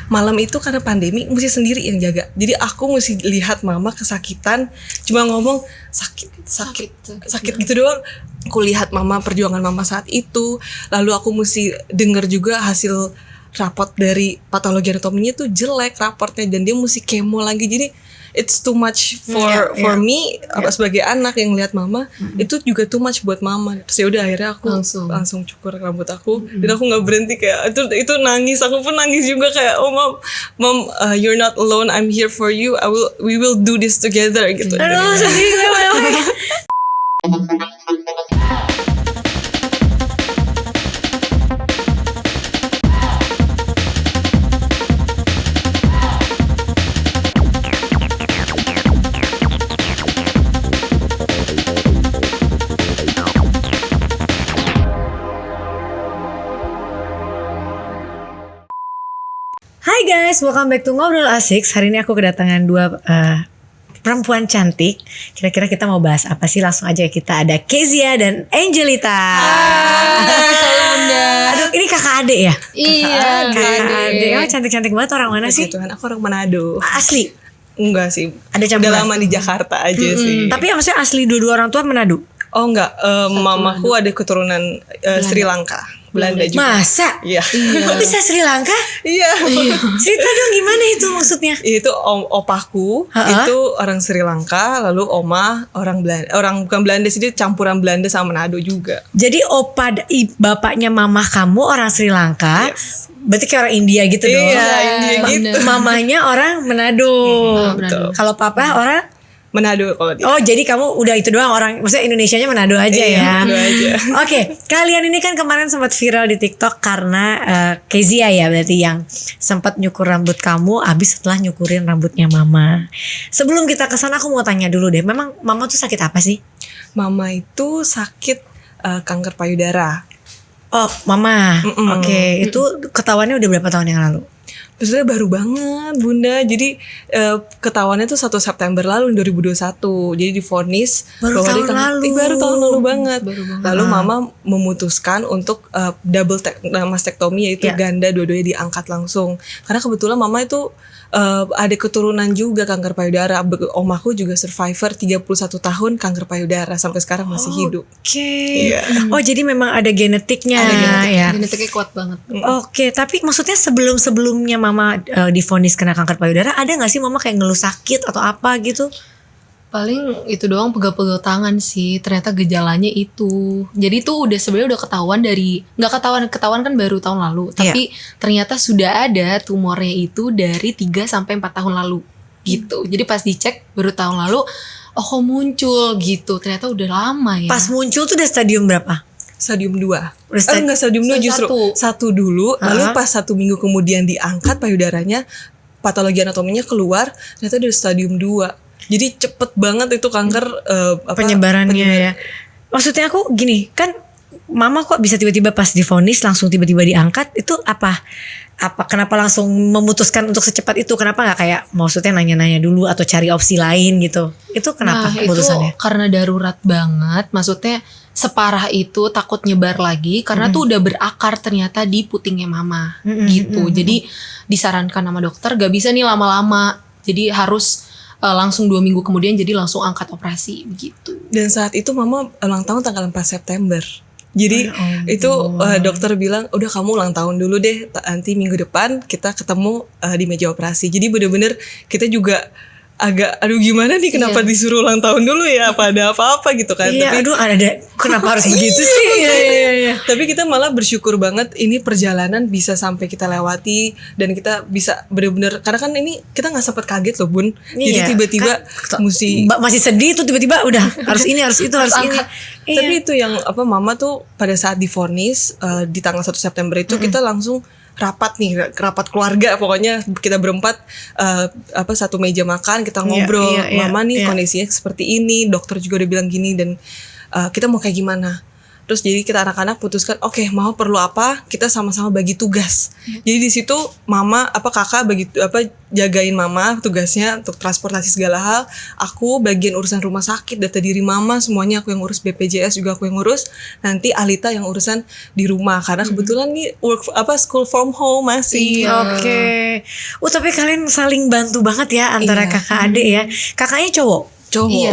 malam itu karena pandemi mesti sendiri yang jaga. Jadi aku mesti lihat mama kesakitan, cuma ngomong sakit gitu doang. Aku lihat mama, perjuangan mama saat itu, lalu aku mesti denger juga hasil raport dari patologi anatominya tuh jelek raportnya, dan dia mesti kemo lagi. Jadi it's too much for me sebagai anak yang lihat mama, itu juga too much buat mama. Terus yaudah akhirnya aku langsung cukur rambut aku, dan aku nggak berhenti kayak itu nangis. Aku pun nangis juga kayak, oh mom, you're not alone, I'm here for you, we will do this together gitu. Aduh sedih gue. Hai guys, welcome back to Ngobrol Asik. Hari ini aku kedatangan dua perempuan cantik. Kira-kira kita mau bahas apa sih? Langsung aja, kita ada Kezia dan Angelita. Aduh, ini kakak adik ya? Iya, Kakak adik. Oh, cantik-cantik banget. Orang mana sih? Tuhan, aku orang Manado. Asli? Enggak sih, Ada campuran? udah lama di Jakarta aja sih. Tapi yang maksudnya asli dua-dua orang tua Manado? Oh enggak, mamaku ada keturunan Sri Lanka, Belanda juga. Masa? Iya. Kok bisa Sri Lanka? Iya. Cerita dong, gimana itu maksudnya? Itu opaku itu orang Sri Lanka, lalu oma orang Belanda, bukan Belanda sih, dia campuran Belanda sama Manado juga. Jadi bapaknya mamah kamu orang Sri Lanka. Yes. Berarti kayak orang India gitu dong. Iya, India gitu. Mamanya orang Manado. Betul. Kalau papa orang? Manado kalau dia. Oh, jadi kamu udah itu doang orang, maksudnya Indonesianya Manado aja ya. Manado aja. Oke, kalian ini kan kemarin sempat viral di TikTok karena Kezia ya berarti yang sempat nyukur rambut kamu abis setelah nyukurin rambutnya mama. Sebelum kita kesana aku mau tanya dulu deh, memang mama tuh sakit apa sih? Mama itu sakit kanker payudara. Oh, mama. Oke, itu ketahuannya udah berapa tahun yang lalu? Sebenarnya baru banget Bunda. Jadi ketahuannya tuh 1 September lalu 2021. Jadi divonis Baru tahun lalu. Baru tahun lalu banget. Lalu mama memutuskan untuk double mastektomi, yaitu ganda, dua-duanya diangkat langsung. Karena kebetulan mama itu ada keturunan juga kanker payudara. Omaku juga survivor 31 tahun kanker payudara, sampai sekarang masih hidup. Oke. Iya. Oh, jadi memang ada genetiknya. Ya. genetiknya kuat banget. Oke, tapi maksudnya sebelumnya mama divonis kena kanker payudara, ada nggak sih mama kayak ngeluh sakit atau apa gitu? Paling itu doang, pegel-pegel tangan sih. Ternyata gejalanya itu. Jadi tuh sebenarnya udah ketahuan dari, nggak ketahuan kan baru tahun lalu. Tapi ternyata sudah ada tumornya itu dari 3 sampai 4 tahun lalu gitu. Jadi pas dicek baru tahun lalu, oh kok muncul gitu. Ternyata udah lama ya. Pas muncul tuh udah stadium berapa? Stadium 2. Udah Enggak, stadium 2 justru. Satu dulu, lalu pas 1 minggu kemudian diangkat payudaranya, patologi anatominya keluar, ternyata udah stadium 2. Jadi cepet banget itu kanker penyebarannya ya. Maksudnya aku gini, kan mama kok bisa tiba-tiba pas divonis langsung tiba-tiba diangkat, itu apa kenapa langsung memutuskan untuk secepat itu? Kenapa nggak kayak maksudnya nanya-nanya dulu atau cari opsi lain gitu? Itu kenapa keputusannya? Itu karena darurat banget. Maksudnya separah itu, takut nyebar lagi karena tuh udah berakar ternyata di putingnya mama gitu. Jadi disarankan sama dokter gak bisa nih lama-lama. Jadi harus langsung 2 minggu kemudian jadi langsung angkat operasi begitu. Dan saat itu mama ulang tahun tanggal 4 September. Jadi itu dokter bilang, udah kamu ulang tahun dulu deh, nanti minggu depan kita ketemu di meja operasi. Jadi bener-bener kita juga agak aduh gimana nih, kenapa disuruh ulang tahun dulu ya, apa ada apa-apa gitu kan. Iya, tapi aduh ada kenapa harus begitu sih? Iya. Tapi kita malah bersyukur banget ini perjalanan bisa sampai kita lewati, dan kita bisa bener-bener, karena kan ini kita nggak sempat kaget loh Bun. Jadi tiba-tiba mesti masih sedih tuh, tiba-tiba udah harus ini, harus itu, harus ini. Tapi itu yang mama tuh pada saat divonis di tanggal 1 September itu kita langsung rapat keluarga, pokoknya kita berempat satu meja makan, kita ngobrol, mama nih kondisinya seperti ini, dokter juga udah bilang gini, dan kita mau kayak gimana. Terus jadi kita anak-anak putuskan, oke, mau perlu apa, kita sama-sama bagi tugas. Jadi di situ mama kakak jagain mama tugasnya untuk transportasi segala hal. Aku bagian urusan rumah sakit, data diri mama semuanya aku yang ngurus, BPJS juga aku yang ngurus. Nanti Alita yang urusan di rumah karena kebetulan nih school from home masih. Oke. Tapi kalian saling bantu banget ya antara kakak adik ya. Kakaknya cowok.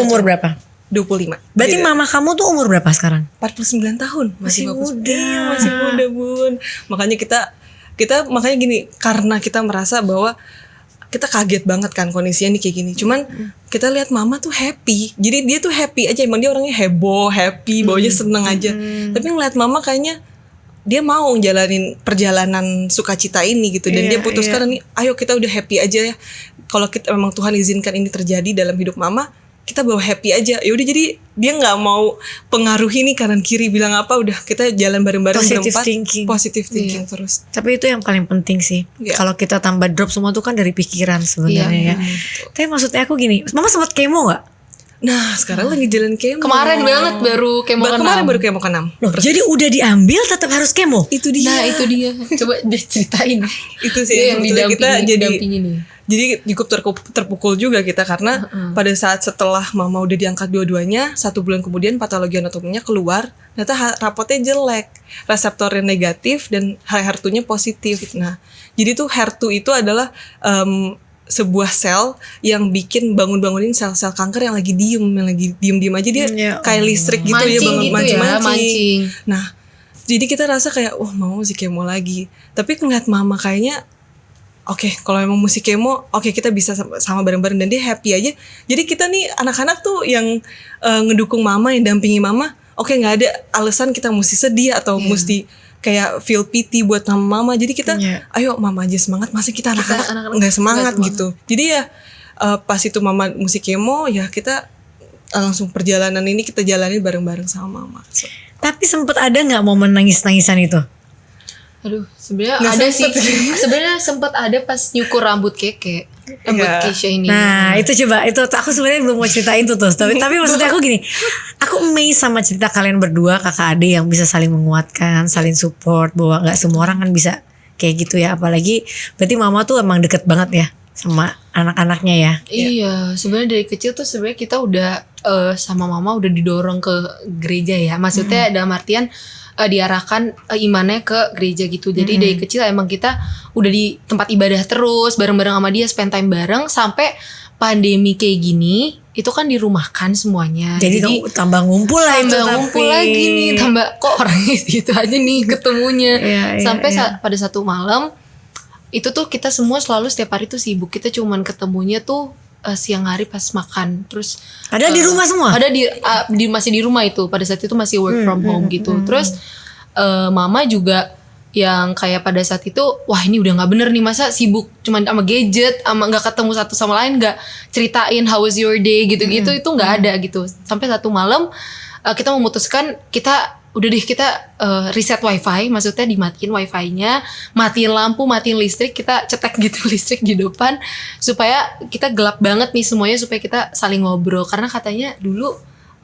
Umur berapa? 25. Berarti mama kamu tuh umur berapa sekarang? 49 tahun. Masih muda. Iya, masih muda, Bun. Makanya kita makanya gini, karena kita merasa bahwa kita kaget banget kan kondisinya nih kayak gini. Cuman kita lihat mama tuh happy. Jadi dia tuh happy aja, emang dia orangnya heboh, happy, baunya seneng aja. Tapi ngeliat mama kayaknya dia mau jalanin perjalanan sukacita ini gitu. Dan dia putuskan nih, ayo kita udah happy aja ya. Kalau kita memang Tuhan izinkan ini terjadi dalam hidup mama, kita bawa happy aja. Ya udah, jadi dia nggak mau pengaruhi nih kanan kiri bilang apa, udah kita jalan bareng-bareng berempat. Positive thinking terus. Tapi itu yang paling penting sih. Kalau kita tambah drop semua tuh kan dari pikiran sebenarnya ya. Tapi maksudnya aku gini, mama sempat kemo nggak? Nah sekarang lagi jalan kemo. Kemarin banget baru kemo ke-6. Kemarin baru kemo ke-6. Loh, jadi udah diambil tetap harus kemo? Itu dia. Nah itu dia. Coba diceritain. Itu sih yang kita didampingi nih. Jadi cukup terpukul juga kita karena pada saat setelah mama udah diangkat dua-duanya, 1 bulan kemudian patologi anatominya keluar, ternyata rapotnya jelek, reseptornya negatif dan HER2-nya positif. Nah, jadi tuh HER2 itu adalah sebuah sel yang bikin bangun-bangunin sel-sel kanker yang lagi diem aja, dia kayak listrik gitu ya, mancing. Nah, jadi kita rasa kayak mau sih kemo lagi. Tapi ngeliat mama kayaknya oke, kalau emang mesti kemo, kita bisa sama bareng-bareng dan dia happy aja. Jadi kita nih anak-anak tuh yang ngedukung mama, yang dampingi mama, nggak ada alasan kita mesti sedih atau mesti kayak feel pity buat mama. Jadi kita, ayo mama aja semangat, masa kita anak-anak nggak semangat gitu. Jadi ya pas itu mama mesti kemo, ya kita langsung perjalanan ini kita jalani bareng-bareng sama mama. Tapi sempet ada nggak momen nangis-nangisan itu? Aduh, sebenarnya ada sih. Sebenarnya sempat ada pas nyukur rambut Keke, rambut Keisha ini. Nah, itu coba, itu aku sebenarnya belum mau ceritain tuh. Tapi maksudnya aku gini, aku amazed sama cerita kalian berdua kakak adik yang bisa saling menguatkan, saling support, bahwa nggak semua orang kan bisa kayak gitu ya. Apalagi berarti mama tuh emang deket banget ya sama anak-anaknya ya. Iya, sebenarnya dari kecil tuh sebenarnya kita udah sama mama udah didorong ke gereja ya. Maksudnya dalam artian diarahkan imannya ke gereja gitu. Jadi dari kecil emang kita udah di tempat ibadah terus, bareng-bareng sama dia, spend time bareng sampai pandemi kayak gini. Itu kan dirumahkan semuanya. Jadi tambah ngumpul lah itu. Tambah ngumpul lagi nih, tambah kok orangnya gitu aja nih ketemunya. Sampai pada satu malam itu tuh kita semua selalu setiap hari tuh sibuk. Kita cuman ketemunya tuh siang hari pas makan. Terus ada di rumah semua? Ada di masih di rumah itu. Pada saat itu masih work from home gitu. Terus mama juga yang kayak pada saat itu, wah ini udah nggak bener nih, masa sibuk cuman sama gadget, sama nggak ketemu satu sama lain, nggak ceritain how was your day gitu-gitu, itu nggak ada gitu. Sampai satu malam kita memutuskan udah deh kita reset wifi, maksudnya dimatiin wifi-nya, matiin lampu, matiin listrik, kita cetek gitu listrik di depan supaya kita gelap banget nih semuanya, supaya kita saling ngobrol. Karena katanya dulu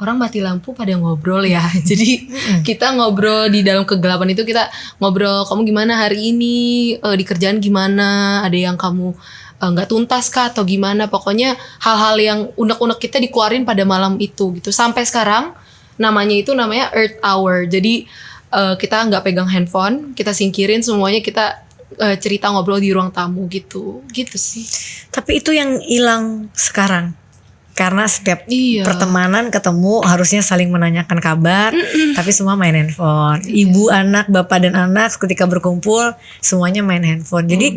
orang mati lampu pada ngobrol ya. Jadi kita ngobrol di dalam kegelapan itu, kita ngobrol, kamu gimana hari ini, di kerjaan gimana, ada yang kamu nggak tuntas kah atau gimana. Pokoknya hal-hal yang unek-unek kita dikeluarin pada malam itu gitu. Sampai sekarang namanya Earth Hour. Jadi kita nggak pegang handphone, kita singkirin semuanya, kita cerita ngobrol di ruang tamu gitu sih. Tapi itu yang hilang sekarang. Karena setiap pertemanan ketemu harusnya saling menanyakan kabar, tapi semua main handphone. Ibu, anak, bapak dan anak ketika berkumpul semuanya main handphone. Jadi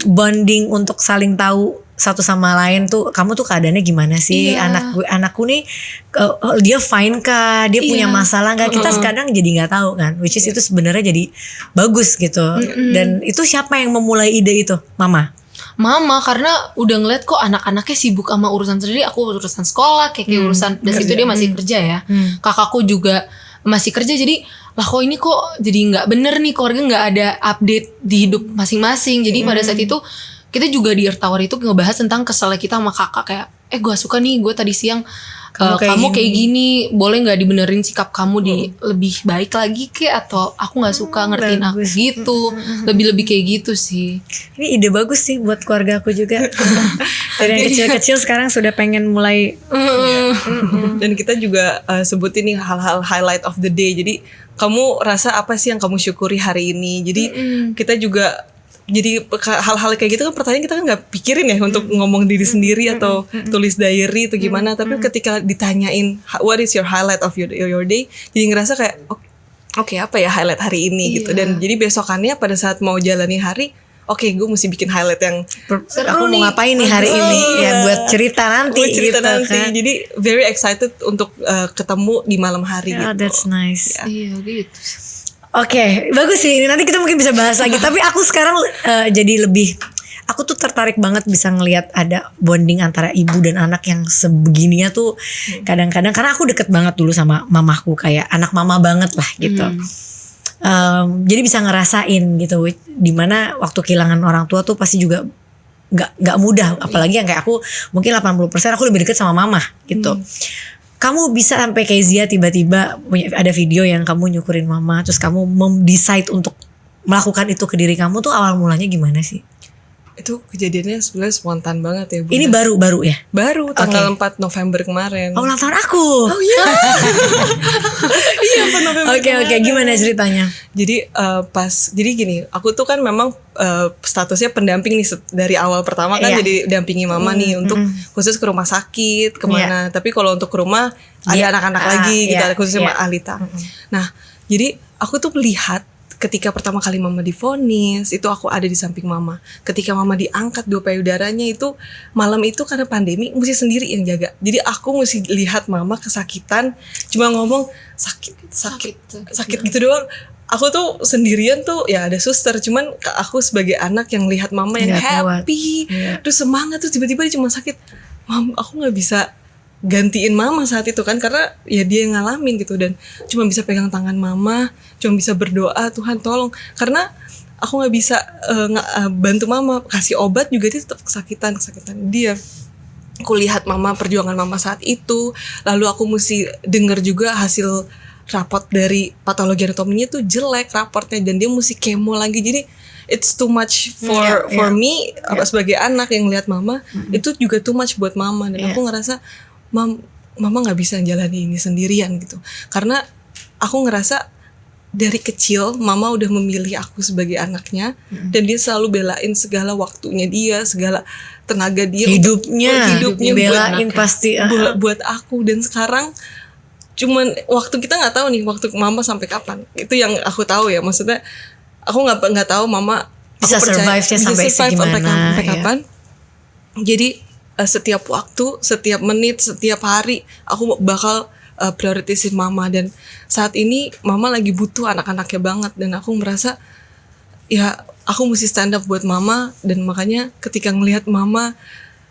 bonding untuk saling tahu satu sama lain tuh, kamu tuh keadaannya gimana sih, anakku nih dia fine kah, dia punya masalah nggak, kita kadang jadi nggak tahu kan, which is itu sebenarnya jadi bagus gitu. Dan itu siapa yang memulai ide itu? Mama, karena udah ngeliat kok anak-anaknya sibuk sama urusan sendiri, aku urusan sekolah, kayak urusan, dan situ dia masih kerja ya, kakakku juga masih kerja, jadi lah kok ini kok jadi nggak bener nih, keluarga nggak ada update di hidup masing-masing. Jadi pada saat itu kita juga di Earth Hour itu ngebahas tentang keselnya kita sama kakak, kayak gue suka nih, gue tadi siang kamu kayak gini, boleh nggak dibenerin sikap kamu di lebih baik lagi atau aku nggak suka ngertiin aku bagus. gitu, lebih kayak gitu sih. Ini ide bagus sih buat keluarga aku juga. Dari yang kecil-kecil sekarang sudah pengen mulai. Dan kita juga sebutin nih hal-hal highlight of the day. Jadi kamu rasa apa sih yang kamu syukuri hari ini? Jadi kita juga jadi hal-hal kayak gitu kan, pertanyaan kita kan nggak pikirin ya untuk ngomong diri sendiri atau tulis diary atau gimana. Tapi ketika ditanyain what is your highlight of your day, jadi ngerasa kayak oke, apa ya highlight hari ini gitu. Dan jadi besokannya pada saat mau jalani hari, oke, gue mesti bikin highlight yang Aku mau ngapain nih hari ini ya, buat cerita nanti. buat cerita gitu nanti. kan. Jadi very excited untuk ketemu di malam hari Oh, gitu. that's nice. Iya gitu. Oke, bagus sih. Nanti kita mungkin bisa bahas lagi. Tapi aku sekarang jadi lebih, aku tuh tertarik banget bisa ngelihat ada bonding antara ibu dan anak yang sebegininya tuh. Kadang-kadang karena aku deket banget dulu sama mamaku, kayak anak mama banget lah gitu. Jadi bisa ngerasain gitu, dimana waktu kehilangan orang tua tuh pasti juga nggak mudah. Apalagi yang kayak aku mungkin 80% aku lebih deket sama mama gitu. Kamu bisa sampai kayak Zia tiba-tiba ada video yang kamu nyukurin mama, terus kamu decide untuk melakukan itu ke diri kamu, tuh awal mulanya gimana sih? Itu kejadiannya sebenarnya spontan banget ya, Bunda. Ini baru ya? Baru tanggal 4 November kemarin. Oh, ulang tahun aku. Oh iya. Iya, 4 November. Oke, gimana ceritanya? Jadi jadi gini, aku tuh kan memang statusnya pendamping nih dari awal pertama kan, Iya. jadi dampingi mama nih untuk khusus ke rumah sakit kemana. Tapi kalau untuk ke rumah ada Iya. anak-anak lagi gitu, Iya. khususnya Iya. Mbak Alita. Nah, jadi aku tuh melihat ketika pertama kali mama divonis, itu aku ada di samping mama. Ketika mama diangkat 2 payudaranya itu malam itu karena pandemi mesti sendiri yang jaga. Jadi aku mesti lihat mama kesakitan, cuma ngomong sakit gitu doang. Aku tuh sendirian tuh, ya ada suster, cuman aku sebagai anak yang lihat mama yang Nggak kuat. happy, Iya. terus semangat, terus tiba-tiba dia cuma sakit. Mam, aku nggak bisa gantiin mama saat itu kan, karena ya dia yang ngalamin gitu, dan cuma bisa pegang tangan mama, cuma bisa berdoa, Tuhan tolong, karena aku nggak bisa bantu mama kasih obat juga, dia tetap kesakitan dia. Aku lihat mama, perjuangan mama saat itu, lalu aku mesti denger juga hasil raport dari patologi anatominya tuh jelek raportnya, dan dia mesti kemo lagi. Jadi it's too much for me sebagai anak yang lihat mama, itu juga too much buat mama. Dan aku ngerasa mama nggak bisa jalani ini sendirian gitu, karena aku ngerasa dari kecil mama udah memilih aku sebagai anaknya, dan dia selalu belain segala waktunya dia, segala tenaga dia, Hidupnya belain buat, pasti. buat aku. Dan sekarang cuman waktu kita nggak tahu nih waktu mama sampai kapan, itu yang aku tahu ya, maksudnya aku nggak tahu mama Bisa survive-nya sampai segimana, kapan. Jadi setiap waktu, setiap menit, setiap hari aku bakal prioritisin mama. Dan saat ini mama lagi butuh anak-anaknya banget, dan aku merasa ya aku mesti stand up buat mama. Dan makanya ketika ngelihat mama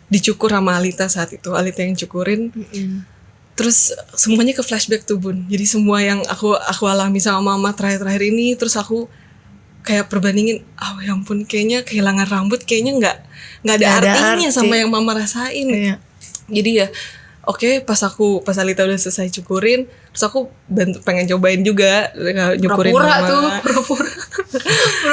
dicukur sama Alita saat itu, Alita yang cukurin, terus semuanya ke flashback tuh, Bun. Jadi semua yang aku alami sama mama terakhir-terakhir ini, terus aku kayak perbandingin, ya ampun, kayaknya kehilangan rambut kayaknya nggak ada artinya sama yang mama rasain. Iya. Jadi ya oke, pas Alita udah selesai cukurin, terus aku pengen cobain juga nyukurin mama.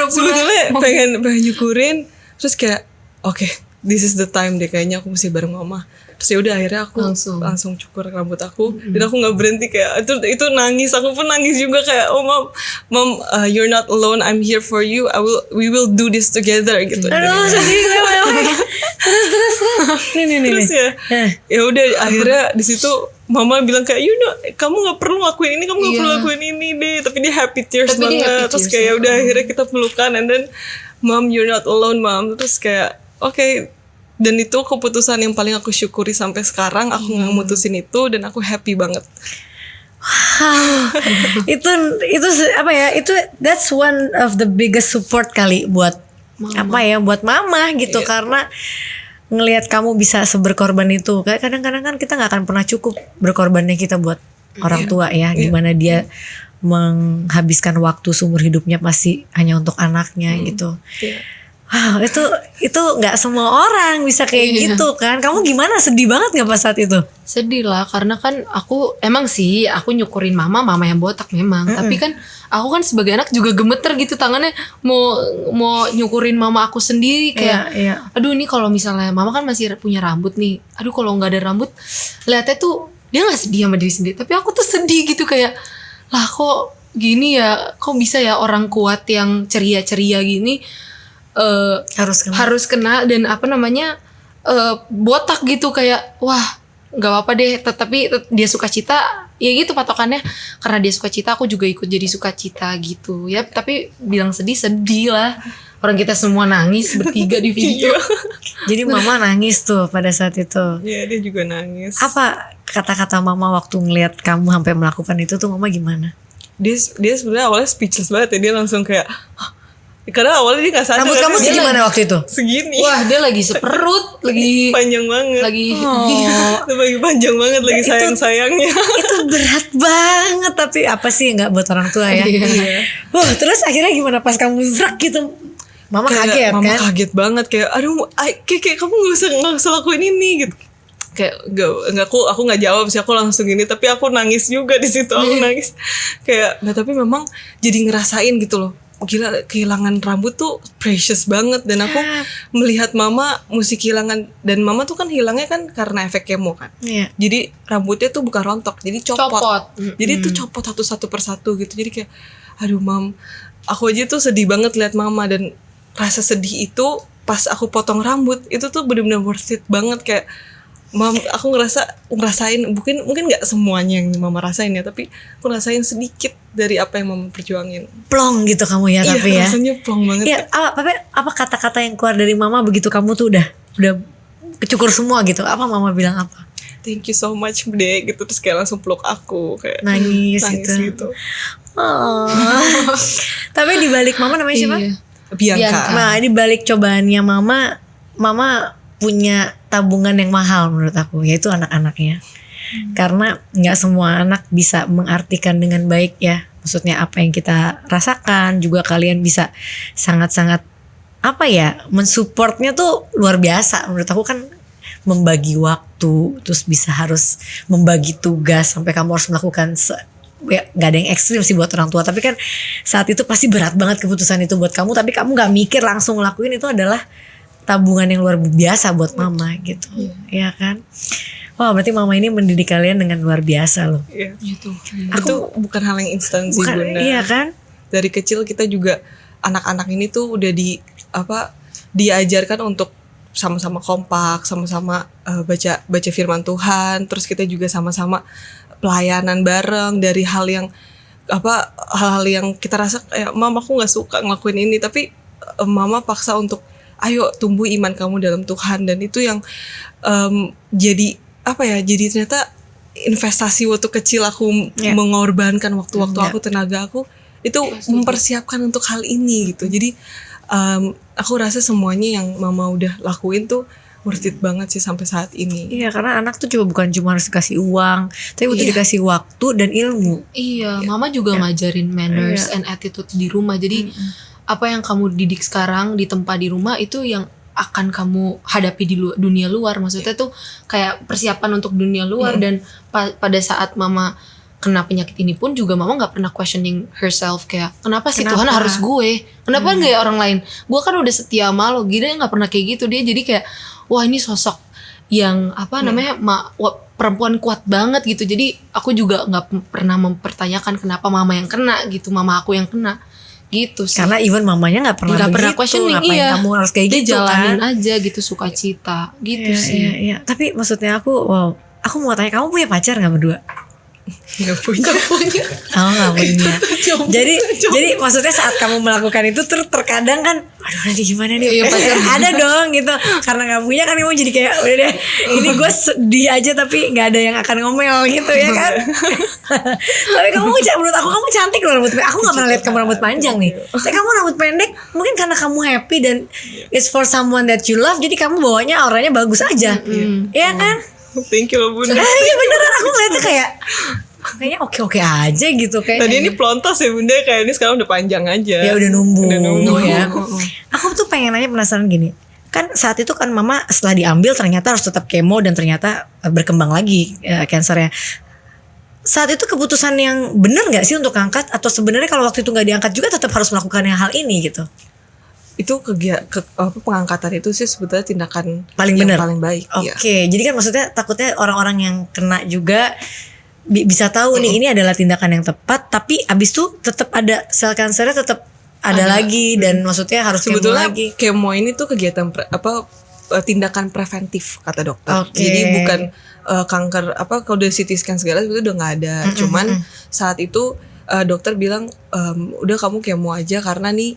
Sebetulnya pengen nyukurin, terus kayak oke, this is the time deh, kayaknya aku mesti bareng mama. Terus ya udah, akhirnya aku langsung cukur rambut aku, dan aku nggak berhenti, kayak itu nangis, aku pun nangis juga, kayak mom, you're not alone, I'm here for you, we will do this together gitu. Aduh, sedih gue. Terus. Nih. Terus ya udah, akhirnya di situ mama bilang kayak, kamu nggak perlu lakuin ini, kamu nggak perlu lakuin ini deh. Tapi dia happy tears banget. Terus kayak udah, akhirnya kita pelukan, and then mom, you're not alone mom. Terus kayak oke. Dan itu keputusan yang paling aku syukuri sampai sekarang. Aku nggak mutusin itu, dan aku happy banget. itu apa ya? That's one of the biggest support kali buat mama. Buat mama gitu, karena ngelihat kamu bisa seberkorban itu. Kadang-kadang kan kita nggak akan pernah cukup berkorbannya kita buat orang tua ya, dimana dia menghabiskan waktu seumur hidupnya pasti hanya untuk anaknya gitu. Wow, itu nggak semua orang bisa kayak gitu kan. Kamu gimana, sedih banget nggak pas saat itu? Sedih lah, karena kan aku aku nyukurin mama yang botak memang. Tapi kan aku kan sebagai anak juga gemeter gitu tangannya mau nyukurin mama aku sendiri kayak aduh ini kalau misalnya mama kan masih punya rambut nih. Aduh kalau nggak ada rambut lihatnya tuh dia nggak sedih sama diri sendiri, tapi aku tuh sedih gitu kayak lah kok gini ya, kok bisa ya orang kuat yang ceria-ceria gini harus kena dan botak gitu kayak wah nggak apa-apa deh, tapi dia sukacita ya gitu patokannya, karena dia sukacita aku juga ikut jadi sukacita gitu ya. Tapi bilang sedih lah, orang kita semua nangis bertiga di video. Jadi mama nangis tuh pada saat itu. Iya, dia juga nangis. Apa kata-kata mama waktu ngeliat kamu sampai melakukan itu tuh, mama gimana? Dia sebenarnya awalnya speechless banget ya, dia langsung kayak karena awalnya dia nggak sadar. Rambut kamu segimana waktu itu? Segini. Wah dia lagi seperut, lagi panjang banget. Lagi panjang banget, lagi sayang-sayangnya. Itu berat banget, tapi apa sih nggak buat orang tua ya. Wah, terus akhirnya gimana pas kamu zrak gitu? Mama kaget Mama kan? kaget banget kayak aduh kayak kamu nggak usah lakuin ini gitu. Kayak nggak aku nggak jawab sih, aku langsung gini, tapi aku nangis juga di situ. Aku nangis kayak tapi memang jadi ngerasain gitu loh, gila kehilangan rambut tuh precious banget. Dan aku melihat mama mesti kehilangan, dan mama tuh kan hilangnya kan karena efek kemo kan. Jadi rambutnya tuh bukan rontok, jadi copot. Jadi tuh copot satu persatu gitu. Jadi kayak aduh mam, aku aja tuh sedih banget lihat mama. Dan rasa sedih itu pas aku potong rambut itu tuh benar-benar worth it banget. Kayak mam, aku ngerasain mungkin nggak semuanya yang mama rasain ya, tapi aku rasain sedikit dari apa yang mama perjuangin. Plong gitu kamu ya, tapi ya. Rasanya plong banget. Iya, apa kata-kata yang keluar dari mama begitu kamu tuh udah kecukur semua gitu? Apa mama bilang apa? Thank you so much Dek gitu, terus kayak langsung peluk aku kayak nangis gitu. Oh. Tapi di balik mama namanya siapa? Bianca. Nah, di balik cobaannya mama punya tabungan yang mahal menurut aku, yaitu anak-anaknya. Karena nggak semua anak bisa mengartikan dengan baik ya, maksudnya apa yang kita rasakan. Juga kalian bisa sangat-sangat mensupportnya tuh luar biasa menurut aku kan. Membagi waktu, terus bisa harus membagi tugas sampai kamu harus melakukan gak ada yang ekstrim sih buat orang tua, tapi kan saat itu pasti berat banget keputusan itu buat kamu, tapi kamu gak mikir langsung ngelakuin. Itu adalah tabungan yang luar biasa buat mama gitu. Ya kan. Wah, berarti mama ini mendidik kalian dengan luar biasa loh. Iya. Itu bukan hal yang instan sih Bunda. Iya kan. Dari kecil kita juga anak-anak ini tuh udah diajarkan untuk sama-sama kompak, sama-sama baca firman Tuhan. Terus kita juga sama-sama pelayanan bareng dari hal-hal yang kita rasa kayak mama aku nggak suka ngelakuin ini, tapi mama paksa untuk ayo tumbuh iman kamu dalam Tuhan. Dan itu yang jadi ternyata investasi waktu kecil aku mengorbankan waktu-waktu aku, tenaga aku itu mempersiapkan untuk hal ini gitu. Jadi aku rasa semuanya yang mama udah lakuin tuh worth it banget sih sampai saat ini. Iya, karena anak tuh bukan cuma harus dikasih uang, tapi butuh dikasih waktu dan ilmu. Iya, mama juga ngajarin manners and attitude di rumah. Jadi apa yang kamu didik sekarang ditempa di rumah itu yang akan kamu hadapi di dunia luar. Maksudnya tuh kayak persiapan untuk dunia luar. Dan pada saat mama kena penyakit ini pun juga mama nggak pernah questioning herself kayak kenapa sih Tuhan harus gue, kenapa nggak orang lain, gue kan udah setia sama lo, dia nggak pernah kayak gitu. Dia jadi kayak wah ini sosok yang perempuan kuat banget gitu. Jadi aku juga nggak pernah mempertanyakan kenapa mama yang kena gitu, mama aku yang kena gitu sih. Karena even mamanya nggak pernah questioning, ngapain kamu harus kayak dia gitu jalanin kan, aja gitu sukacita gitu sih. Iya. Tapi maksudnya aku mau tanya, kamu punya pacar nggak berdua? Gak punya. Oh, gak punya. Jadi maksudnya saat kamu melakukan itu terkadang kan, aduh nanti gimana nih pacar ada dong gitu. Karena gak punya kan kamu jadi kayak udah deh, ini gue sedih aja tapi gak ada yang akan ngomel gitu ya kan. Tapi menurut aku kamu cantik loh rambut pendek. Aku gak pernah lihat kamu rambut panjang nih. Tapi kamu rambut pendek mungkin karena kamu happy dan it's for someone that you love, jadi kamu bawanya auranya bagus aja. Iya kan? Thank you loh Bunda. Iya beneran, aku ngeliatnya kayak kayaknya oke-oke aja gitu kayak. Tadi ini pelontos ya bunda, kayak ini sekarang udah panjang aja. Ya udah numbuh ya. Oh. Aku tuh pengen nanya, penasaran gini. Kan saat itu kan mama setelah diambil ternyata harus tetap kemo dan ternyata berkembang lagi kansernya. Saat itu keputusan yang benar nggak sih untuk angkat, atau sebenarnya kalau waktu itu nggak diangkat juga tetap harus melakukan hal ini gitu? Itu pengangkatan itu sih sebetulnya tindakan Paling yang benar. paling baik. Oke, jadi kan maksudnya takutnya orang-orang yang kena juga bisa tahu nih ini adalah tindakan yang tepat, tapi abis itu tetap ada sel kansernya tetap ada lagi, dan maksudnya harus kemo Sebetulnya lagi. kemo ini tuh kegiatan tindakan preventif kata dokter. Oke. Jadi bukan kanker kalau udah CT scan segala itu udah nggak ada. Cuman saat itu dokter bilang udah kamu kemo aja karena nih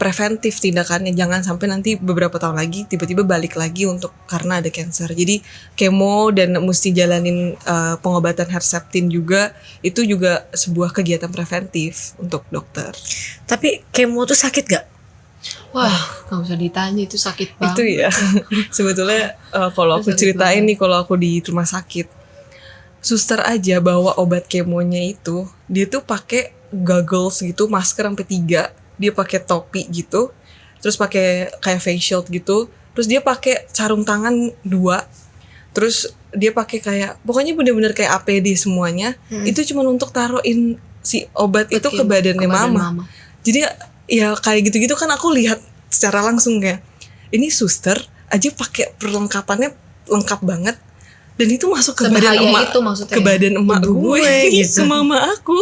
preventif tindakannya, jangan sampai nanti beberapa tahun lagi tiba-tiba balik lagi karena ada cancer. Jadi kemo dan mesti jalanin pengobatan Herceptin juga, itu juga sebuah kegiatan preventif untuk dokter. Tapi kemo tuh sakit gak? Wah, nggak usah ditanya, itu sakit banget. Itu ya. Sebetulnya kalau aku ceritain nih, kalau aku di rumah sakit, suster aja bawa obat kemonya itu, dia tuh pakai goggles gitu, masker sampai 3, dia pakai topi gitu, terus pakai kayak face shield gitu, terus dia pakai sarung tangan 2, terus dia pakai kayak pokoknya bener-bener kayak APD semuanya. Itu cuma untuk taruhin si obat itu ke badannya mama. Jadi ya kayak gitu-gitu kan aku lihat secara langsung kayak ini suster aja pakai perlengkapannya lengkap banget, dan itu masuk ke badan emak, itu maksudnya ke badan emak gue gitu. ke mama aku.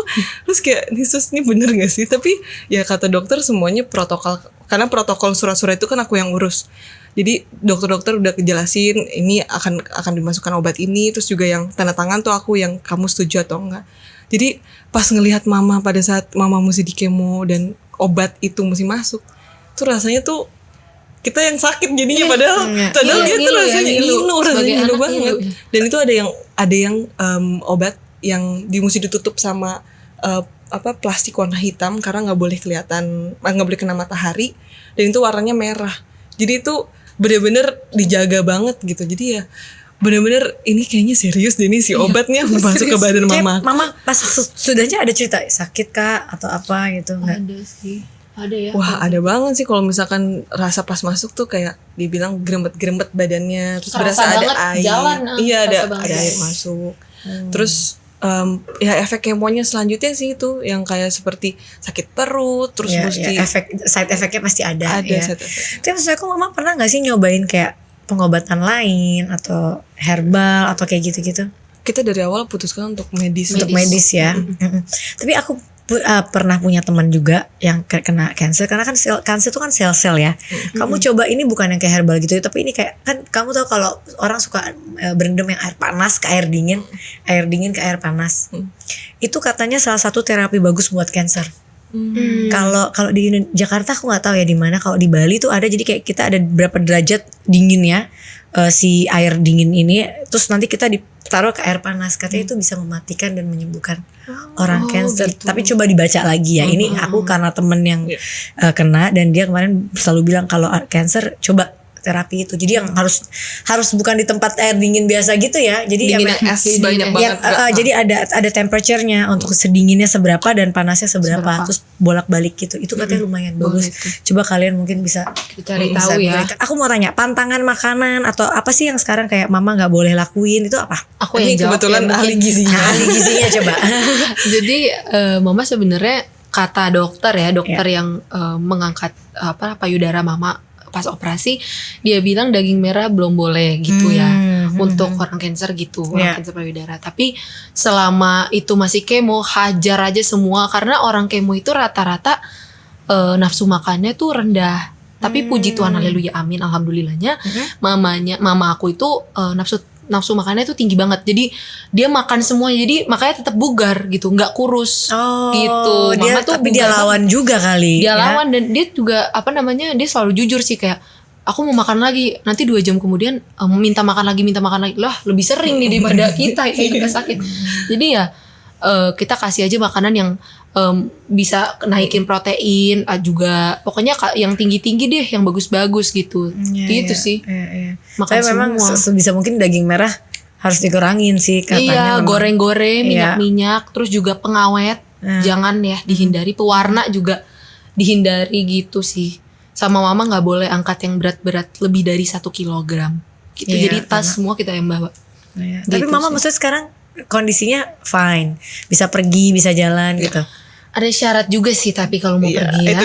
Terus kayak nih sus, ini bener gak sih? Tapi ya kata dokter semuanya protokol, karena protokol surat-surat itu kan aku yang urus. Jadi dokter-dokter udah kejelasin ini akan dimasukkan obat ini, terus juga yang tanda tangan tuh aku yang kamu setuju atau enggak. Jadi pas ngelihat mama pada saat mama mesti di kemo dan obat itu mesti masuk, tuh rasanya tuh kita yang sakit jadinya, padahal dia tuh rasanya ngilu banget. Dan itu ada yang obat yang mesti ditutup sama plastik warna hitam karena nggak boleh kelihatan, nggak boleh kena matahari, dan itu warnanya merah. Jadi itu bener-bener dijaga banget gitu. Jadi ya bener-bener ini kayaknya serius deh nih si obatnya masuk ke badan mama. Mama pas sudahnya ada cerita sakit kah atau apa gitu nggak? Ada sih. Ada ya. Wah ada banget sih kalau misalkan rasa pas masuk tuh kayak dibilang gerembet badannya, terus berasa ada air. Iya ada air masuk. Terus ya efek kemonya selanjutnya sih itu yang kayak seperti sakit perut, terus mesti side effect-nya pasti ada. Ada ya. side effect. Tapi maksud aku mama pernah nggak sih nyobain kayak pengobatan lain atau herbal atau kayak gitu-gitu? Kita dari awal putuskan untuk medis. Untuk medis ya. Tapi aku pernah punya teman juga yang kena cancer, karena kan cancer itu kan sel-sel ya. Kamu coba ini bukan yang kayak herbal gitu, tapi ini kayak kan kamu tahu kalau orang suka berendam yang air panas ke air dingin ke air panas. Itu katanya salah satu terapi bagus buat cancer. Kalau di Jakarta aku nggak tahu ya di mana. Kalau di Bali tuh ada, jadi kayak kita ada berapa derajat dinginnya si air dingin ini, terus nanti kita ditaruh ke air panas, katanya itu bisa mematikan dan menyembuhkan orang cancer. Gitu. Tapi coba dibaca lagi ya. Ini aku karena temen yang kena, dan dia kemarin selalu bilang kalau cancer coba terapi itu. Jadi yang harus bukan di tempat air dingin biasa gitu ya. Jadi dingin es banyak banget. Jadi ada temperature-nya untuk sedinginnya seberapa dan panasnya seberapa. Terus bolak-balik gitu. Itu katanya lumayan bagus. Coba kalian mungkin bisa cari tahu ya. Aku mau tanya, pantangan makanan atau apa sih yang sekarang kayak mama nggak boleh lakuin itu apa? Aku yang jawab kebetulan ya, ahli gizinya. Ahli gizinya coba. Jadi mama sebenarnya kata dokter yang mengangkat payudara mama pas operasi, dia bilang daging merah belum boleh gitu ya untuk orang cancer gitu, orang cancer payudara. Tapi selama itu masih kemo, hajar aja semua, karena orang kemo itu rata-rata nafsu makannya tuh rendah. Tapi puji Tuhan, haleluya, amin, alhamdulillahnya mama aku itu nafsu makannya tuh tinggi banget. Jadi dia makan semua, jadi makanya tetap bugar gitu, nggak kurus gitu. Mama tuh tapi dia lawan juga kali. Dia lawan, dan dia juga dia selalu jujur sih, kayak aku mau makan lagi, nanti 2 jam kemudian minta makan lagi. Lah lebih sering nih daripada kita yang udah sakit. Jadi ya kita kasih aja makanan yang bisa naikin protein, juga pokoknya yang tinggi-tinggi deh, yang bagus-bagus gitu. Gitu sih. Makanya memang sebisa mungkin daging merah harus dikurangin sih katanya. Iya, memang. goreng-goreng, Iya. minyak-minyak, terus juga pengawet, jangan ya dihindari. Pewarna juga dihindari gitu sih. Sama mama nggak boleh angkat yang berat-berat lebih dari 1 kilogram. Gitu. Iya, Jadi tas semua kita yang bawa. Iya. Gitu Tapi mama sih. maksudnya sekarang kondisinya fine, bisa pergi, bisa jalan gitu. Ada syarat juga sih tapi kalau mau pergi ya,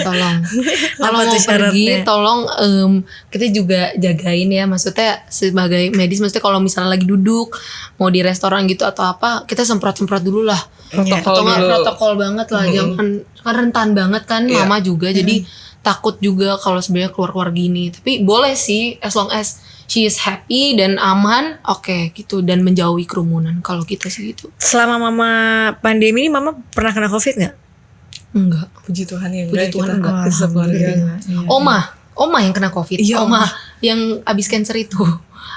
tolong. Kalau Apa mau tuh syaratnya? pergi, tolong kita juga jagain ya. Maksudnya sebagai medis, maksudnya kalau misalnya lagi duduk mau di restoran gitu atau apa, kita semprot-semprot dulu lah. Atau nggak protokol banget lah, jangan kan rentan banget kan, mama juga. Jadi takut juga kalau sebenarnya keluar-keluar gini. Tapi boleh sih, as long as she is happy dan aman, oke gitu, dan menjauhi kerumunan. Kalau kita sih gitu. Selama mama pandemi ini mama pernah kena COVID nggak? Enggak. Puji Tuhan ya Puji Tuhan kita enggak. keluarga. Oma yang kena COVID. Iya, Oma yang abis cancer itu.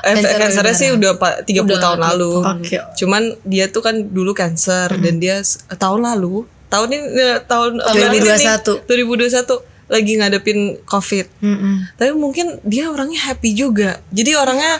Cancernya sih udah 30 Udah tahun lalu. Oke. Cuman dia tuh kan dulu cancer dan dia tahun lalu, tahun ini tahun 2021 lagi ngadepin COVID. Tapi mungkin dia orangnya happy juga. Jadi orangnya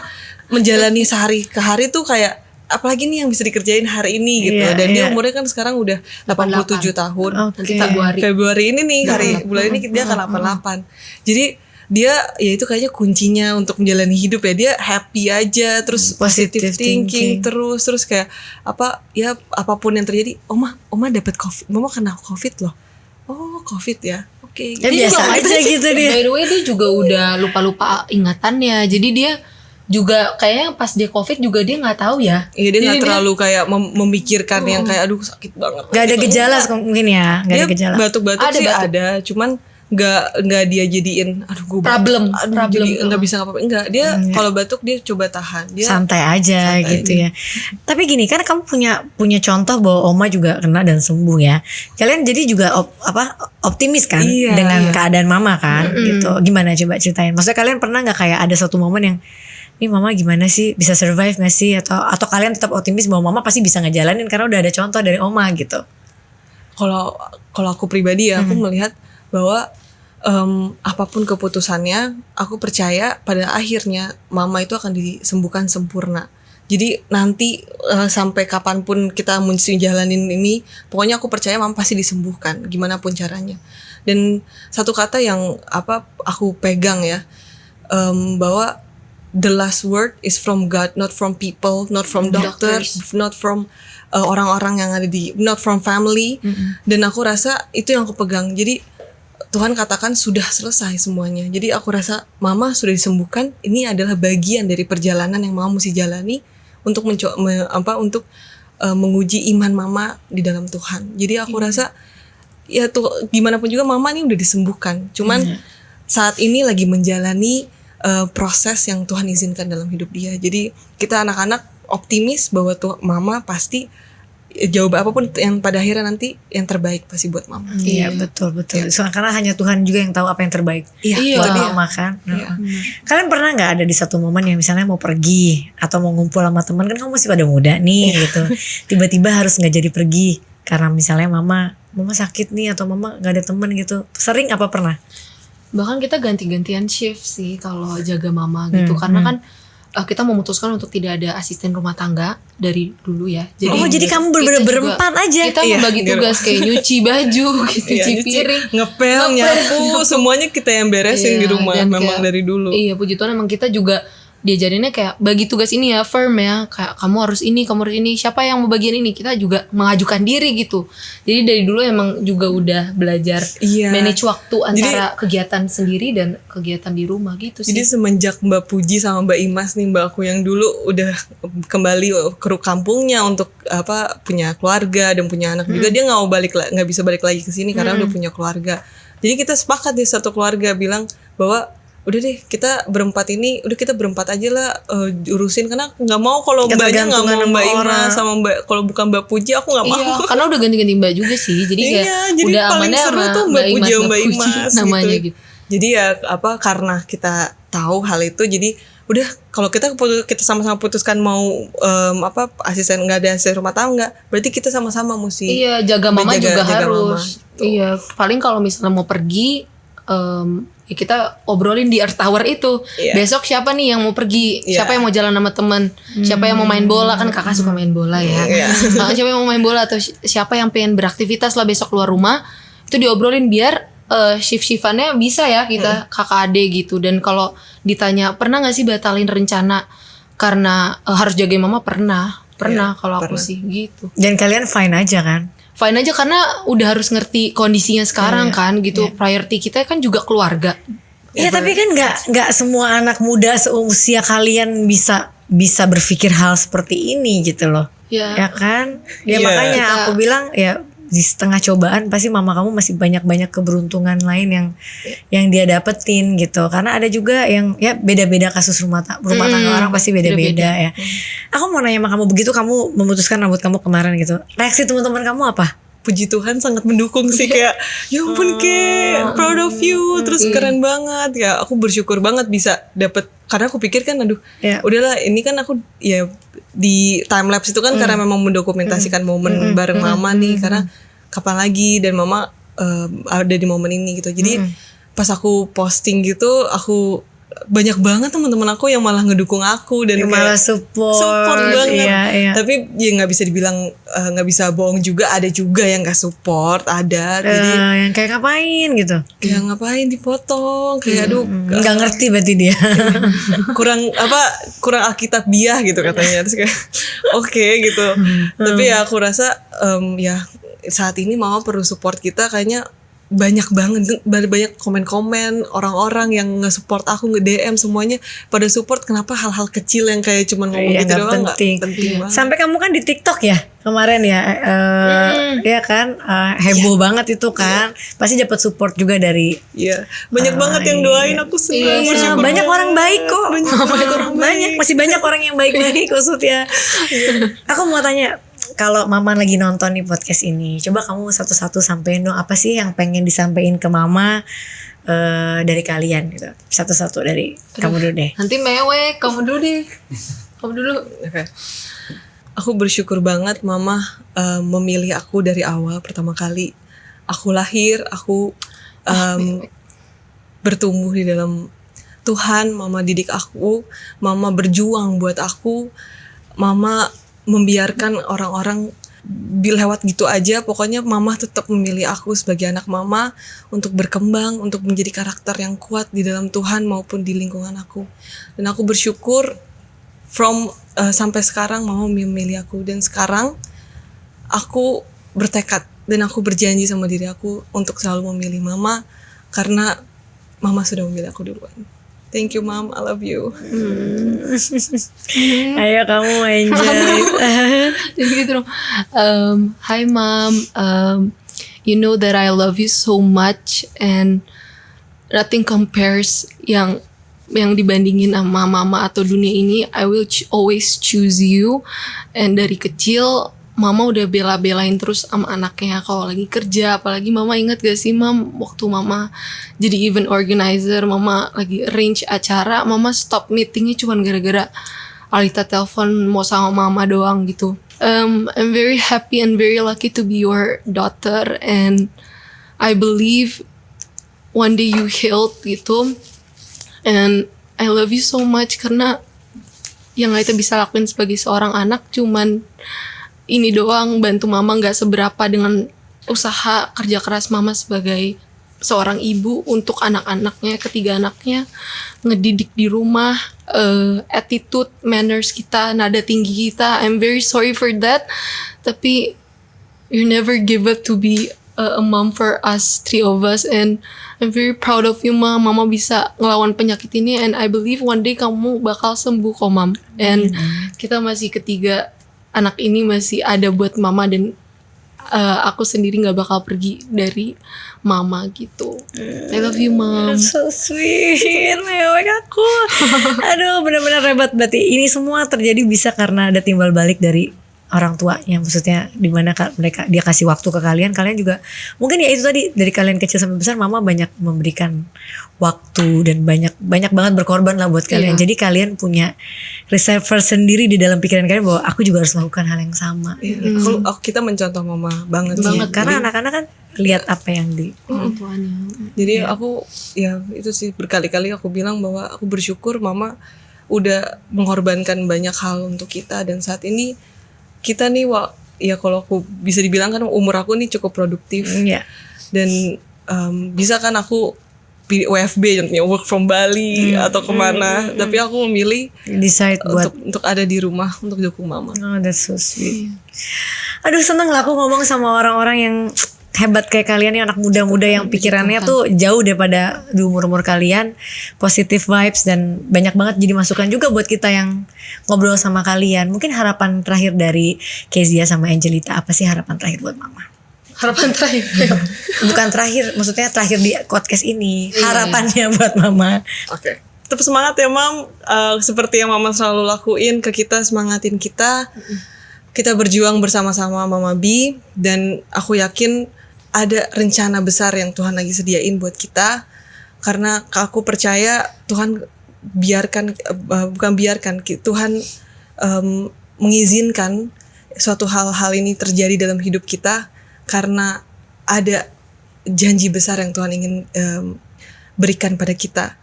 menjalani sehari ke hari tuh kayak apalagi nih yang bisa dikerjain hari ini gitu. Iya, Dan dia iya. umurnya kan sekarang udah 87 tahun. Oke. Nanti Februari ini nih bulan ini dia akan 88. Jadi dia ya itu kayaknya kuncinya untuk menjalani hidup ya, dia happy aja, terus positive thinking terus kayak apa ya, apapun yang terjadi, oma dapat COVID, mama kena COVID loh, oh COVID ya, oke. Ya biasa aja gitu dia. By the way dia juga udah lupa-lupa ingatannya. Jadi dia juga kayaknya pas dia COVID juga dia nggak tahu ya. Iya, dia nggak Jadi terlalu kayak memikirkan yang kayak aduh sakit banget. Gak ada gejala mungkin ya, gak Dia ada gejala. batuk-batuk Ada sih batuk. ada, cuman nggak dia jadiin aduh gue Problem. jadi nggak bisa ngapa-ngapain, enggak, dia kalau batuk dia coba tahan, dia Santai aja gitu ya. Tapi gini kan kamu punya contoh bahwa oma juga kena dan sembuh ya. Kalian jadi juga optimis kan Iya, dengan iya. keadaan mama kan gitu. Gimana coba ceritain? Maksudnya kalian pernah nggak kayak ada satu momen yang ini mama gimana sih, bisa survive gak sih, atau kalian tetap optimis bahwa mama pasti bisa ngejalanin karena udah ada contoh dari oma gitu. Kalau aku pribadi ya, aku melihat bahwa apapun keputusannya, aku percaya pada akhirnya mama itu akan disembuhkan sempurna. Jadi nanti sampai kapanpun kita mesti jalanin ini, pokoknya aku percaya mama pasti disembuhkan, gimana pun caranya. Dan satu kata yang aku pegang ya, bahwa the last word is from God, not from people, not from doctors, not from orang-orang yang ada not from family. Dan aku rasa itu yang aku pegang. Jadi Tuhan katakan sudah selesai semuanya. Jadi aku rasa mama sudah disembuhkan. Ini adalah bagian dari perjalanan yang mama mesti jalani untuk menguji iman mama di dalam Tuhan. Jadi aku rasa ya tuh gimana pun juga mama ini udah disembuhkan. Cuman saat ini lagi menjalani proses yang Tuhan izinkan dalam hidup dia. Jadi kita anak-anak optimis bahwa tuh mama pasti jawab apapun yang pada akhirnya nanti yang terbaik pasti buat mama. Iya betul. Karena hanya Tuhan juga yang tahu apa yang terbaik buat mama kan. Kalian pernah nggak ada di satu momen yang misalnya mau pergi atau mau ngumpul sama teman, kan kamu masih pada muda nih gitu. Tiba-tiba harus nggak jadi pergi karena misalnya mama sakit nih atau mama nggak ada teman gitu. Sering apa pernah? bahkan kita ganti-gantian shift sih kalau jaga mama gitu, karena kan kita memutuskan untuk tidak ada asisten rumah tangga dari dulu ya. Jadi kamu bener-bener berempat aja. Kita membagi tugas kayak nyuci baju, gitu, cuci piring, ngepel, nyapu, semuanya kita yang beresin di rumah. Memang dari dulu. Iya, puji Tuhan emang kita juga diajarinnya kayak bagi tugas ini ya, firm ya, kayak kamu harus ini, siapa yang mau bagian ini, kita juga mengajukan diri gitu. Jadi dari dulu emang juga udah belajar manage waktu antara kegiatan sendiri dan kegiatan di rumah gitu sih. Jadi semenjak Mbak Puji sama Mbak Imas nih, mbak aku yang dulu udah kembali ke kampungnya untuk punya keluarga dan punya anak juga, dia nggak bisa balik lagi ke sini karena udah punya keluarga. Jadi kita sepakat di satu keluarga bilang bahwa udah deh kita berempat aja lah urusin, karena nggak mau kalau mbaknya nggak mau Mbak Ima sama Mbak, kalau bukan Mbak Puji aku nggak mau. Karena udah ganti-ganti mbak juga sih, jadi kayak jadi udah paling amannya seru sama tuh Mbak Puji sama Mbak Imas namanya gitu. Jadi ya karena kita tahu hal itu, jadi udah kalau kita sama-sama putuskan mau asisten, nggak ada asisten rumah tangga, berarti kita sama-sama mesti jaga mama juga jaga harus. Mama. Iya, paling kalau misalnya mau pergi ya kita obrolin di Earth Tower itu. Besok siapa nih yang mau pergi, siapa yang mau jalan sama teman, siapa yang mau main bola, kan kakak suka main bola ya. Nah, siapa yang mau main bola atau siapa yang pengen beraktivitas lah besok keluar rumah, itu diobrolin biar shift-shiftannya bisa ya kita kakak adik gitu. Dan kalau ditanya pernah gak sih batalin rencana karena harus jagain mama, pernah kalau aku sih gitu. Dan kalian fine aja kan? Fine aja karena udah harus ngerti kondisinya sekarang kan gitu. Priority kita kan juga keluarga. Iya, tapi kan nggak semua anak muda seusia kalian bisa berpikir hal seperti ini gitu loh. Ya kan? Ya makanya aku bilang ya di setengah cobaan pasti mama kamu masih banyak keberuntungan lain yang dia dapetin gitu. Karena ada juga yang ya beda-beda kasus rumah tangga orang pasti beda-beda ya. Aku mau nanya sama kamu, begitu kamu memutuskan rambut kamu kemarin gitu, reaksi teman-teman kamu apa? Puji Tuhan sangat mendukung sih, kayak ya ampun kayak proud of you, terus keren banget ya. Aku bersyukur banget bisa dapet, karena aku pikir kan aduh udahlah ini kan aku ya di time lapse itu kan karena memang mendokumentasikan momen bareng mama nih, karena kapan lagi dan mama ada di momen ini gitu. Jadi pas aku posting gitu, aku banyak banget teman-teman aku yang malah ngedukung aku dan malah support banget. Iya. Tapi ya nggak bisa dibilang nggak bisa bohong juga, ada juga yang nggak support, ada. Jadi yang kayak ngapain gitu? Kayak ngapain dipotong, kayak aduh nggak ngerti berarti dia. kurang alkitabiah gitu katanya. Terus kayak oke gitu. Tapi ya aku rasa ya saat ini mama perlu support kita, kayaknya banyak komen-komen orang-orang yang nge-support aku, nge-DM semuanya pada support. Kenapa hal-hal kecil yang kayak cuman ngomong gitu doang gak penting banget. Sampai kamu kan di TikTok ya kemarin ya, ya kan heboh banget itu kan. Pasti dapat support juga dari banyak banget yang doain aku senang. Banyak orang baik kok. Masih banyak orang yang baik-baik maksudnya. Aku mau tanya, kalau mama lagi nonton nih podcast ini, coba kamu satu-satu sampein dong apa sih yang pengen disampaikan ke mama dari kalian gitu. Satu-satu dari kamu dulu deh. Nanti mewek, kamu dulu deh. Kamu dulu. Okay. Aku bersyukur banget mama memilih aku dari awal. Pertama kali aku lahir, aku bertumbuh di dalam Tuhan. Mama didik aku, mama berjuang buat aku, mama membiarkan orang-orang lewat gitu aja. Pokoknya mama tetap memilih aku sebagai anak mama untuk berkembang, untuk menjadi karakter yang kuat di dalam Tuhan maupun di lingkungan aku. Dan aku bersyukur sampai sekarang mama memilih aku. Dan sekarang aku bertekad dan aku berjanji sama diri aku untuk selalu memilih mama, karena mama sudah memilih aku duluan. Thank you mom, I love you. Ayo kamu enjoy. Jadi gitu dong. Hi mom, you know that I love you so much and nothing compares yang dibandingin sama mama atau dunia ini. I will always choose you. And dari kecil mama udah bela-belain terus sama anaknya kalau lagi kerja. Apalagi mama ingat gak sih mam, waktu mama jadi event organizer, mama lagi arrange acara, mama stop meetingnya cuman gara-gara Alita telepon mau sama mama doang gitu. I'm very happy and very lucky to be your daughter, and I believe one day you healed gitu. And I love you so much, karena yang Alita bisa lakuin sebagai seorang anak cuman ini doang, bantu mama gak seberapa dengan usaha kerja keras mama sebagai seorang ibu untuk anak-anaknya, ketiga anaknya, ngedidik di rumah, attitude, manners kita, nada tinggi kita. I'm very sorry for that, tapi you never give up to be a mom for us, three of us, and I'm very proud of you mom. Mama bisa ngelawan penyakit ini, and I believe one day kamu bakal sembuh kok mam. And kita masih ketiga anak ini masih ada buat mama, dan aku sendiri gak bakal pergi dari mama gitu. I love you mom. So sweet, mewek aku. Aduh, benar-benar hebat. Berarti ini semua terjadi bisa karena ada timbal balik dari orang tuanya, maksudnya dimana mereka dia kasih waktu ke kalian juga mungkin ya itu tadi dari kalian kecil sampai besar mama banyak memberikan waktu dan banyak banget berkorban lah buat kalian. Jadi kalian punya reservoir sendiri di dalam pikiran kalian bahwa aku juga harus melakukan hal yang sama. Kita mencontoh mama banget karena anak-anak kan lihat apa yang di tuanya. Jadi aku ya itu sih berkali-kali aku bilang bahwa aku bersyukur mama udah mengorbankan banyak hal untuk kita, dan saat ini kita nih ya kalau aku bisa dibilang kan umur aku nih cukup produktif. Dan bisa kan aku WFB contohnya work from Bali atau kemana, tapi aku memilih decide untuk ada di rumah untuk dukung mama. Oh, that's so sweet. Aduh, seneng lah aku ngomong sama orang-orang yang hebat kayak kalian nih, anak muda-muda yang pikirannya tuh jauh daripada di umur-umur kalian, positive vibes, dan banyak banget jadi masukan juga buat kita yang ngobrol sama kalian. Mungkin harapan terakhir dari Kezia sama Angelita, apa sih harapan terakhir buat mama? Harapan terakhir. Bukan terakhir, maksudnya terakhir di podcast ini. Harapannya buat mama. Oke. Tetap semangat ya Mam. Seperti yang mama selalu lakuin ke kita, semangatin kita. Kita berjuang bersama-sama Mama B, dan aku yakin ada rencana besar yang Tuhan lagi sediain buat kita. Karena aku percaya Tuhan Tuhan mengizinkan suatu hal-hal ini terjadi dalam hidup kita karena ada janji besar yang Tuhan ingin berikan pada kita.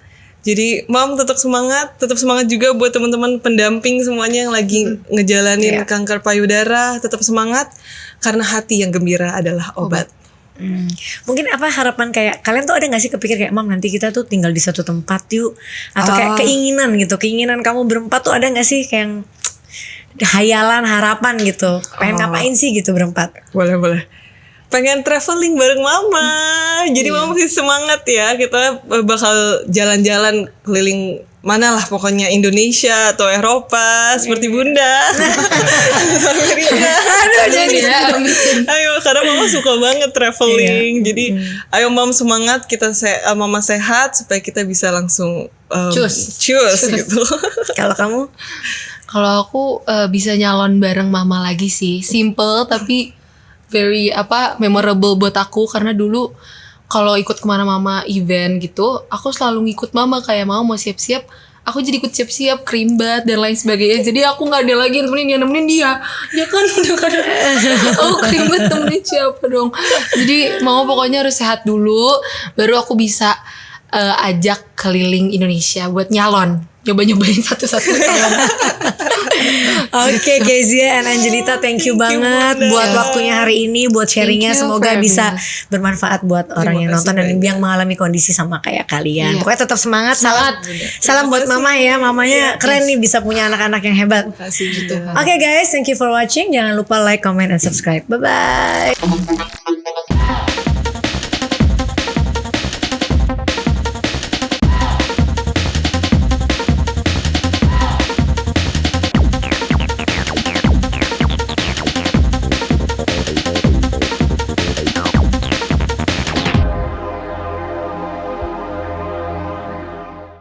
Jadi Mam tetap semangat juga buat teman-teman pendamping semuanya yang lagi ngejalanin kanker payudara, tetap semangat karena hati yang gembira adalah obat. Mungkin apa harapan kayak kalian tuh ada gak sih kepikir kayak Mam nanti kita tuh tinggal di satu tempat yuk, atau kayak keinginan kamu berempat tuh ada gak sih kayak yang hayalan harapan gitu, pengen ngapain sih gitu berempat? Boleh. Pengen traveling bareng mama. Jadi mama masih semangat ya. Kita bakal jalan-jalan keliling mana lah pokoknya, Indonesia atau Eropa seperti Bunda. Amerika. Ayo, karena mama suka banget traveling. Jadi ayo Mam semangat, kita mama sehat supaya kita bisa langsung cus gitu. Kalau kamu? Kalau aku bisa nyalon bareng mama lagi sih. Simple tapi very memorable buat aku, karena dulu kalau ikut kemana mama event gitu, aku selalu ngikut mama, kayak mama mau siap-siap, aku jadi ikut siap-siap, krimbat dan lain sebagainya. Jadi aku nggak ada lagi yang nemenin dia kan udah kadang aku krimbat temenin siapa dong. Jadi mama pokoknya harus sehat dulu, baru aku bisa ajak keliling Indonesia buat nyalon, nyobain satu-satu calon. Oke, Kezia and Angelita, thank you banget buat waktunya hari ini, buat sharingnya. Semoga bisa bermanfaat buat orang yang nonton dan yang mengalami kondisi sama kayak kalian. Pokoknya tetap semangat. Salam buat mama ya, mamanya keren nih bisa punya anak-anak yang hebat. Terima kasih gitu. Oke guys, thank you for watching. Jangan lupa like, comment, and subscribe. Bye bye.